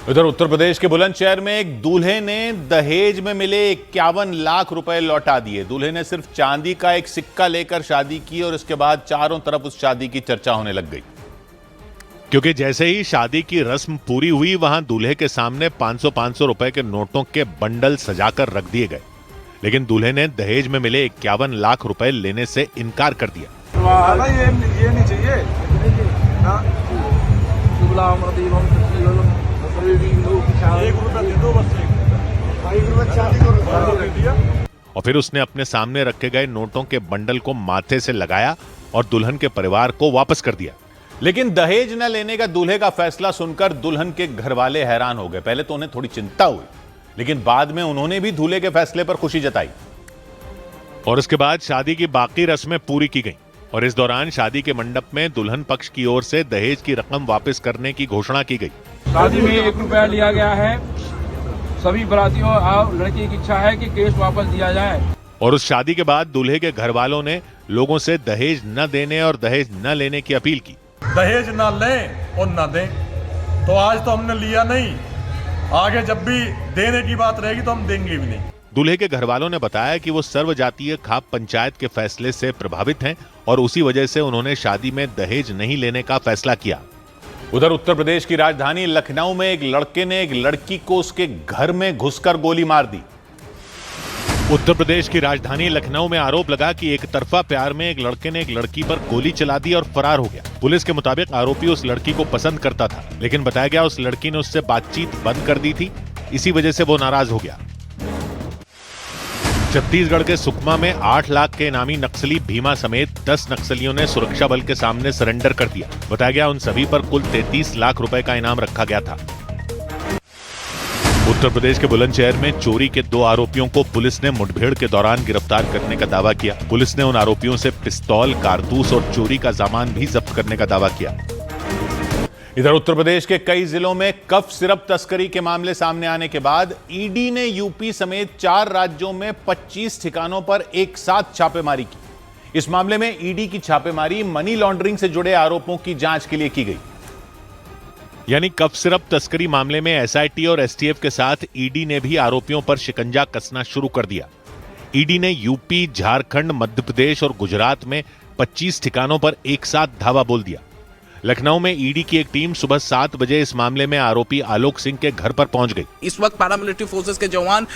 उधर उत्तर प्रदेश के बुलंदशहर में एक दूल्हे ने दहेज में मिले 51 लाख रुपए लौटा दिए। दूल्हे ने सिर्फ चांदी का एक सिक्का लेकर शादी की और इसके बाद चारों तरफ उस शादी की चर्चा होने लग गई, क्योंकि जैसे ही शादी की रस्म पूरी हुई वहां दूल्हे के सामने 500-500 रुपए के नोटों के बंडल सजाकर रख दिए गए। लेकिन दूल्हे ने दहेज में मिले 51 लाख रुपए लेने से इनकार कर दिया। ये नहीं चाहिए। और फिर उसने अपने सामने रखे गए नोटों के बंडल को माथे से लगाया और दुल्हन के परिवार को वापस कर दिया। लेकिन दहेज न लेने का दूल्हे का फैसला सुनकर दुल्हन के घर वाले हैरान हो गए। पहले तो उन्हें थोड़ी चिंता हुई, लेकिन बाद में उन्होंने भी दूल्हे के फैसले पर खुशी जताई और उसके बाद शादी की बाकी रस्में पूरी की गईं। और इस दौरान शादी के मंडप में दुल्हन पक्ष की ओर से दहेज की रकम वापस करने की घोषणा की गई। शादी में 1 रुपया लिया गया है। सभी बरातियों और लड़की की इच्छा है कि केस वापस दिया जाए। और उस शादी के बाद दूल्हे के घर वालों ने लोगों से दहेज न देने और दहेज न लेने की अपील की। दहेज ना लें और ना दें, तो आज तो हमने लिया नहीं, आगे जब भी देने की बात रहेगी तो हम देंगे भी नहीं। दूल्हे के घर वालों ने बताया कि वो सर्वजातीय खाप पंचायत के फैसले से प्रभावित हैं और उसी वजह से उन्होंने शादी में दहेज नहीं लेने का फैसला किया। उधर उत्तर प्रदेश की राजधानी लखनऊ में एक लड़के ने एक लड़की को उसके घर में घुसकर गोली मार दी। उत्तर प्रदेश की राजधानी लखनऊ में आरोप लगा कि एक तरफा प्यार में एक लड़के ने एक लड़की पर गोली चला दी और फरार हो गया। पुलिस के मुताबिक आरोपी उस लड़की को पसंद करता था, लेकिन बताया गया उस लड़की ने उससे बातचीत बंद कर दी थी। इसी वजह से वो नाराज हो गया। छत्तीसगढ़ के सुकमा में 8 लाख के इनामी नक्सली भीमा समेत 10 नक्सलियों ने सुरक्षा बल के सामने सरेंडर कर दिया। बताया गया उन सभी पर कुल 33 लाख रुपए का इनाम रखा गया था। उत्तर प्रदेश के बुलंदशहर में चोरी के 2 आरोपियों को पुलिस ने मुठभेड़ के दौरान गिरफ्तार करने का दावा किया। पुलिस ने उन आरोपियों से पिस्तौल, कारतूस और चोरी का सामान भी जब्त करने का दावा किया। इधर उत्तर प्रदेश के कई जिलों में कफ सिरप तस्करी के मामले सामने आने के बाद ईडी ने यूपी समेत 4 राज्यों में 25 ठिकानों पर एक साथ छापेमारी की। इस मामले में ईडी की छापेमारी मनी लॉन्ड्रिंग से जुड़े आरोपों की जांच के लिए की गई। यानी कफ सिरप तस्करी मामले में एसआईटी और एसटीएफ के साथ ईडी ने भी आरोपियों पर शिकंजा कसना शुरू कर दिया। ईडी ने यूपी, झारखंड, मध्य प्रदेश और गुजरात में 25 ठिकानों पर एक साथ धावा बोल दिया। लखनऊ में ईडी की एक टीम सुबह 7 बजे इस मामले में आरोपी आलोक सिंह के घर पर पहुंच गई। इस वक्त पैरामिलिट्री फोर्सेस के जवान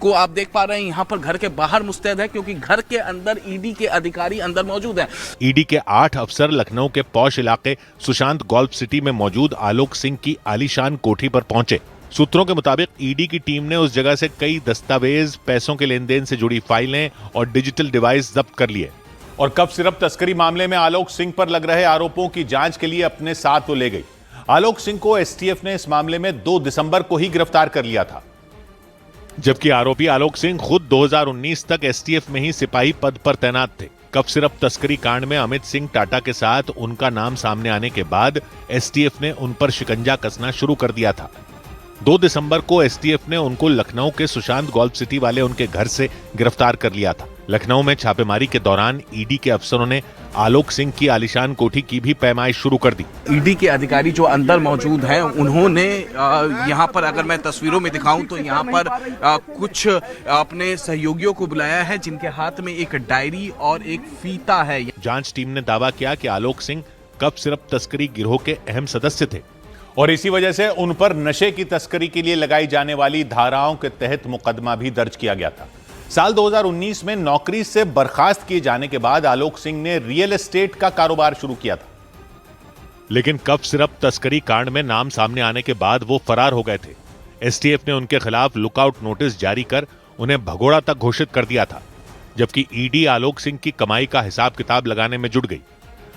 को आप देख पा रहे हैं यहाँ पर घर के बाहर मुस्तैद है, क्योंकि घर के अंदर ईडी के अधिकारी अंदर मौजूद हैं। ईडी के 8 अफसर लखनऊ के पौश इलाके सुशांत गोल्फ सिटी में मौजूद आलोक सिंह की आलीशान कोठी पर पहुंचे। सूत्रों के मुताबिक ईडी की टीम ने उस जगह से कई दस्तावेज, पैसों के लेन देन से जुड़ी फाइलें और डिजिटल डिवाइस जब्त कर लिए और कफ सिरप तस्करी मामले में आलोक सिंह पर लग रहे आरोपों की जांच के लिए अपने साथ वो ले गई। आलोक सिंह को एसटीएफ ने इस मामले में 2 दिसंबर को ही गिरफ्तार कर लिया था, जबकि आरोपी आलोक सिंह खुद 2019 तक एसटीएफ में ही सिपाही पद पर तैनात थे। कफ सिरप तस्करी कांड में अमित सिंह टाटा के साथ उनका नाम सामने आने के बाद एसटीएफ ने उन पर शिकंजा कसना शुरू कर दिया था। 2 दिसंबर को एसटीएफ ने उनको लखनऊ के सुशांत गोल्फ सिटी वाले उनके घर से गिरफ्तार कर लिया था। लखनऊ में छापेमारी के दौरान ईडी के अफसरों ने आलोक सिंह की आलीशान कोठी की भी पैमाइश शुरू कर दी। ईडी के अधिकारी जो अंदर मौजूद हैं, उन्होंने यहाँ पर, अगर मैं तस्वीरों में दिखाऊं तो यहाँ पर कुछ अपने सहयोगियों को बुलाया है, जिनके हाथ में एक डायरी और एक फीता है। जांच टीम ने दावा किया कि आलोक सिंह कफ सिरप तस्करी गिरोह के अहम सदस्य थे और इसी वजह से उन पर नशे की तस्करी के लिए लगाई जाने वाली धाराओं के तहत मुकदमा भी दर्ज किया गया था। साल 2019 में नौकरी से बर्खास्त किए जाने के बाद आलोक सिंह ने रियल एस्टेट का कारोबार शुरू किया था, लेकिन कफ सिरप तस्करी कांड में नाम सामने आने के बाद वो फरार हो गए थे। एसटीएफ ने उनके खिलाफ लुकआउट नोटिस जारी कर उन्हें भगोड़ा तक घोषित कर दिया था, जबकि ईडी आलोक सिंह की कमाई का हिसाब किताब लगाने में जुट गई।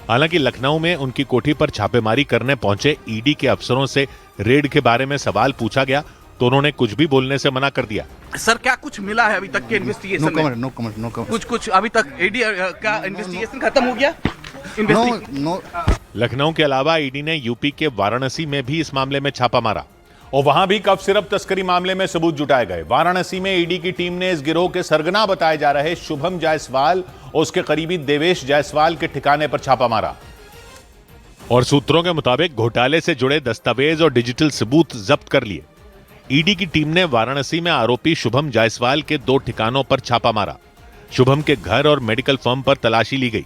हालांकि लखनऊ में उनकी कोठी पर छापेमारी करने पहुंचे ईडी के अफसरों से रेड के बारे में सवाल पूछा गया तो उन्होंने कुछ भी बोलने से मना कर दिया। सर, क्या कुछ मिला है अभी तक के इन्वेस्टिगेशन में? No comment. कुछ अभी तक ईडी का इन्वेस्टिगेशन खत्म हो गया? लखनऊ के अलावा ईडी ने यूपी के वाराणसी में भी इस मामले में छापा मारा और वहां भी कफ सिरप तस्करी मामले में सबूत जुटाए गए। वाराणसी में ईडी की टीम ने इस गिरोह के सरगना बताए जा रहे शुभम जायसवाल और उसके करीबी देवेश जायसवाल के ठिकाने पर छापा मारा। और सूत्रों के मुताबिक घोटाले से जुड़े दस्तावेज और डिजिटल सबूत जब्त कर लिए। ईडी की टीम ने वाराणसी में आरोपी शुभम जायसवाल के 2 ठिकानों पर छापा मारा। शुभम के घर और मेडिकल फर्म पर तलाशी ली गई।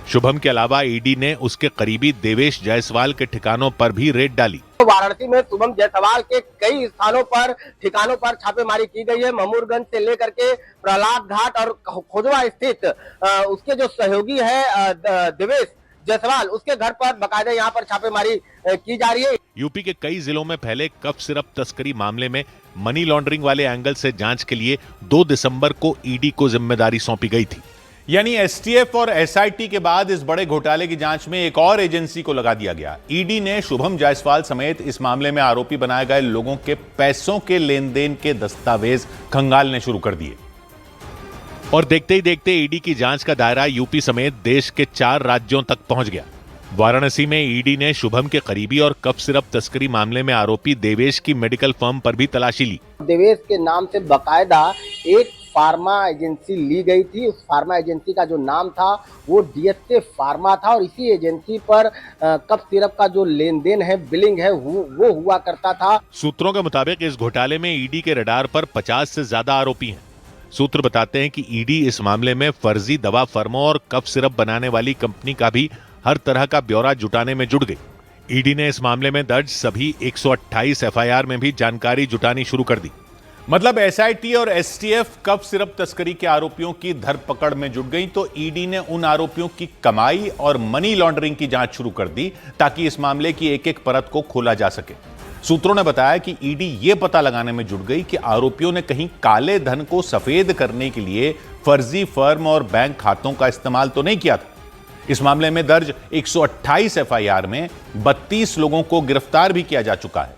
शुभम के अलावा ईडी ने उसके करीबी देवेश जायसवाल के ठिकानों पर भी रेड डाली। वाराणसी में शुभम जायसवाल के कई स्थानों पर ठिकानों पर छापेमारी की गई है। महमूरगंज से लेकर के प्रहलाद घाट और खोजवा स्थित उसके जो सहयोगी है देवेश जायसवाल, उसके घर पर बकायदा यहाँ पर छापेमारी की जा रही है। यूपी के कई जिलों में फैले कफ सिरप तस्करी मामले में मनी लॉन्ड्रिंग वाले एंगल से जांच के लिए 2 दिसंबर को ईडी को जिम्मेदारी सौंपी गई थी। यानी एसटीएफ और एसआईटी के बाद इस बड़े घोटाले की जांच में एक और एजेंसी को लगा दिया गया। ईडी ने शुभम जायसवाल समेत इस मामले में आरोपी बनाए गए लोगों के पैसों के लेन देन के दस्तावेज खंगालने शुरू कर दिए। और देखते ही देखते ईडी की जांच का दायरा यूपी समेत देश के 4 राज्यों तक पहुंच गया। वाराणसी में ईडी ने शुभम के करीबी और कफ सिरप तस्करी मामले में आरोपी देवेश की मेडिकल फर्म पर भी तलाशी ली। देवेश के नाम से बकायदा एक फार्मा एजेंसी ली गई थी। उस फार्मा एजेंसी का जो नाम था वो डीएसए फार्मा था और इसी एजेंसी पर कफ सिरप का जो लेन देन है, बिलिंग है, वो हुआ करता था। सूत्रों के मुताबिक इस घोटाले में ईडी के रडार पर 50 से ज्यादा आरोपी हैं। सूत्र बताते हैं कि ईडी इस मामले में फर्जी दवा फर्मों और कफ सिरप बनाने वाली कंपनी का भी हर तरह का ब्यौरा जुटाने में जुट गई। ईडी ने इस मामले में दर्ज सभी 128 एफआईआर में भी जानकारी जुटानी शुरू कर दी। मतलब एसआईटी और एसटीएफ कफ सिरप तस्करी के आरोपियों की धरपकड़ में जुट गई तो ईडी ने उन आरोपियों की कमाई और मनी लॉन्ड्रिंग की जांच शुरू कर दी ताकि इस मामले की एक एक परत को खोला जा सके। सूत्रों ने बताया कि ईडी यह पता लगाने में जुट गई कि आरोपियों ने कहीं काले धन को सफेद करने के लिए फर्जी फर्म और बैंक खातों का इस्तेमाल तो नहीं किया था। इस मामले में दर्ज 128 एफआईआर में 32 लोगों को गिरफ्तार भी किया जा चुका है।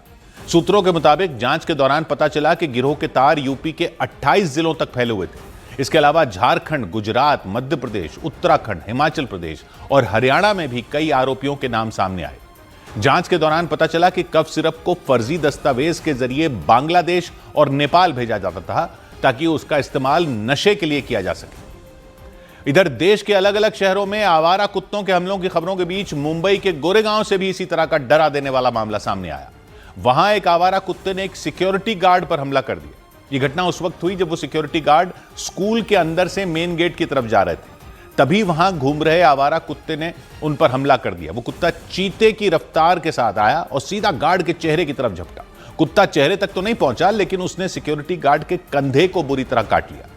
सूत्रों के मुताबिक जांच के दौरान पता चला कि गिरोह के तार यूपी के 28 जिलों तक फैले हुए थे। इसके अलावा झारखंड, गुजरात, मध्य प्रदेश, उत्तराखंड, हिमाचल प्रदेश और हरियाणा में भी कई आरोपियों के नाम सामने आए। जांच के दौरान पता चला कि कफ सिरप को फर्जी दस्तावेज के जरिए बांग्लादेश और नेपाल भेजा जाता था ताकि उसका इस्तेमाल नशे के लिए किया जा सके। इधर देश के अलग अलग शहरों में आवारा कुत्तों के हमलों की खबरों के बीच मुंबई के गोरेगांव से भी इसी तरह का डरा देने वाला मामला सामने आया। वहां एक आवारा कुत्ते ने एक सिक्योरिटी गार्ड पर हमला कर दिया। यह घटना उस वक्त हुई जब वो सिक्योरिटी गार्ड स्कूल के अंदर से मेन गेट की तरफ जा रहे थे। तभी वहां घूम रहे आवारा कुत्ते ने उन पर हमला कर दिया। वो कुत्ता चीते की रफ्तार के साथ आया और सीधा गार्ड के चेहरे की तरफ झपटा। कुत्ता चेहरे तक तो नहीं पहुंचा, लेकिन उसने सिक्योरिटी गार्ड के कंधे को बुरी तरह काट लिया।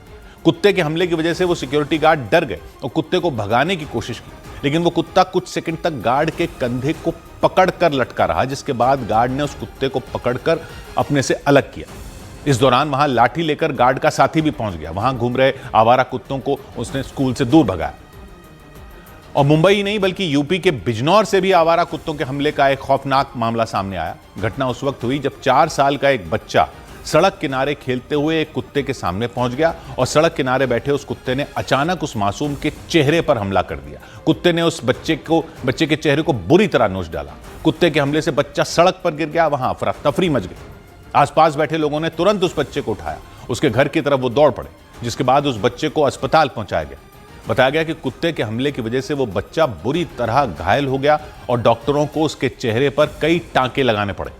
कुत्ते के हमले की वजह से वो सिक्योरिटी गार्ड डर गए और कुत्ते को भगाने की कोशिश की, लेकिन वो कुत्ता कुछ सेकंड तक गार्ड के कंधे को पकड़कर लटका रहा, जिसके बाद गार्ड ने उस कुत्ते को पकड़कर अपने से अलग किया। इस दौरान वहां लाठी लेकर गार्ड का साथी भी पहुंच गया। वहां घूम रहे आवारा कुत्तों को उसने स्कूल से दूर भगाया। और मुंबई ही नहीं बल्कि यूपी के बिजनौर से भी आवारा कुत्तों के हमले का एक खौफनाक मामला सामने आया। घटना उस वक्त हुई जब 4 साल का एक बच्चा सड़क किनारे खेलते हुए एक कुत्ते के सामने पहुंच गया और सड़क किनारे बैठे उस कुत्ते ने अचानक उस मासूम के चेहरे पर हमला कर दिया। कुत्ते ने उस बच्चे के चेहरे को बुरी तरह नोच डाला। कुत्ते के हमले से बच्चा सड़क पर गिर गया। वहां अफरा तफरी मच गई। आसपास बैठे लोगों ने तुरंत उस बच्चे को उठाया। उसके घर की तरफ वो दौड़ पड़े, जिसके बाद उस बच्चे को अस्पताल पहुंचाया गया। बताया गया कि कुत्ते के हमले की वजह से वो बच्चा बुरी तरह घायल हो गया और डॉक्टरों को उसके चेहरे पर कई टांके लगाने पड़े।